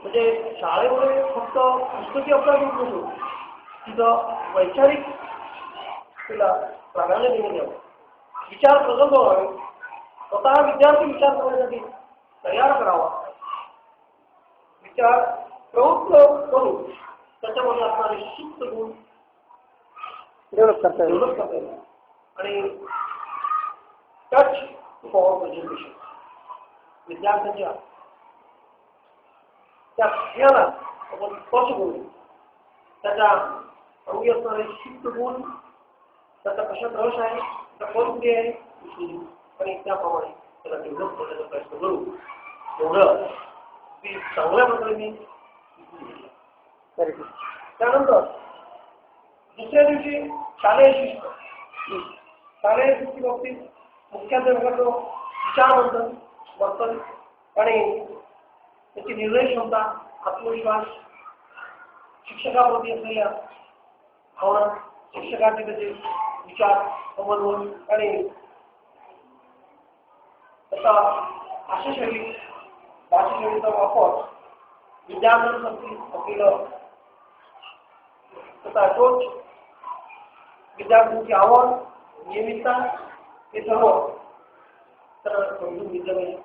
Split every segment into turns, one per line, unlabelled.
म्हणजे शाळेमध्ये फक्त पुस्तकी अभ्यास होत नसून तिथं वैचारिक तिला प्राधान्य देण्यात यावं, विचार प्रगल्भ व्हावे, स्वतः विद्यार्थी विचार करण्यासाठी तयार करावा, विचार प्रवृत्त करून त्याच्यामध्ये असणारे सुप्त गुण डेव्हलप करता येईल आणि टच टू पॉवर प्रेझेंटेशन विद्यार्थ्यांच्या त्या ज्ञानाला आपण स्पर्श करू, त्याच्या अंगी असणारे सुप्त गुण, त्याचा कशात रस आहे, त्या कोणती आहे आणि त्याप्रमाणे त्याला डेव्हलप करण्याचा प्रयत्न करू. एवढं मी चांगल्या प्रकारे मी त्यानंतर दुसऱ्या दिवशी शालेय शिस्त. शालेय शिस्ती बाबतीत मुख्याध्यापकाचं विचारमंथन, वर्तन आणि त्याची निर्णय क्षमता, आत्मविश्वास, शिक्षकाप्रती असलेल्या भावना, शिक्षकाचे त्याचे विचार, समन्वय आणि त्याचा भाषाशैली, भाषाशैलीचा वापर विद्यार्थ्यांसाठी असलेलं त्याचा अप्रोच, विद्यार्थ्यांची आवड, नियमितता, हे सर्व तर समजून घेतलं पाहिजे.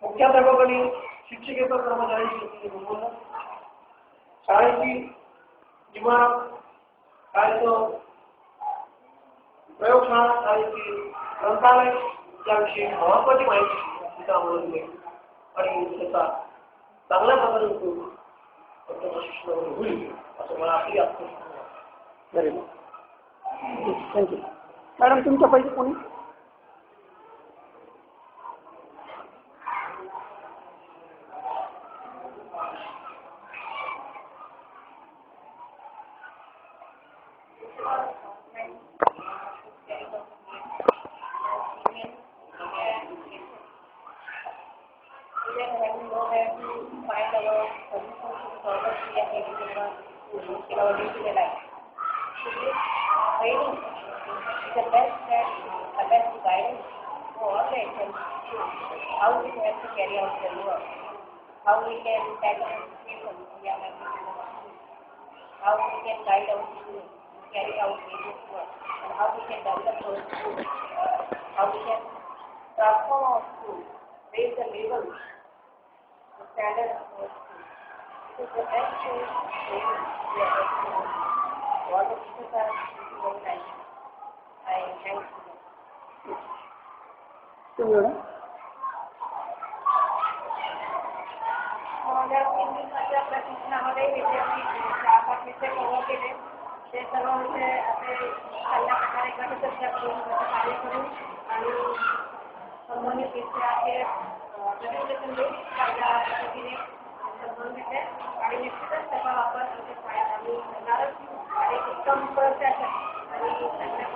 मुख्याध्यापकांनी शिक्षकेचा कर्मचारी बोलवलं, शाळेची इमारत, शाळेचं प्रयोगशाळा, शाळेची ग्रंथालय याविषयी महत्वाची माहिती तिथं मिळवली आणि त्याचा चांगल्या प्रकारे उपयोग त्याच्या शिक्षणामध्ये होईल असं मला आपली व्हेरी गुड. थँक्यू. मॅडम तुमच्यापैकी कोणी?
How we have to carry out the work, how we can tackle people, how we can guide our students to carry out various work, and how we can develop our schools, how we can transform our schools, raise the level, the standard of our schools. This is the best way we are able to do. All the teachers are very nice. I thank you. आपल्या शिक्षणामध्ये विद्यार्थी 4-5 विषय cover केले. ते सर्व विषय असे चांगल्या प्रकारे गटचर्चा करून कार्य करून आणि संबंधित विषयाचे प्रेझेंटेशन देऊन चांगल्या पद्धतीने समजून घेतले आणि निश्चितच त्याचा वापर आमच्या शाळेत आम्ही करणारच आणि उत्तम त्यासाठी आणि चांगल्या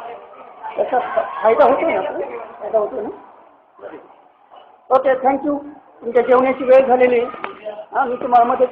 पद्धतीने
फायदा होतो ना. Okay, thank you. तुमच्या जेवणाची वेळ झालेली. मी तुम्हाला मदत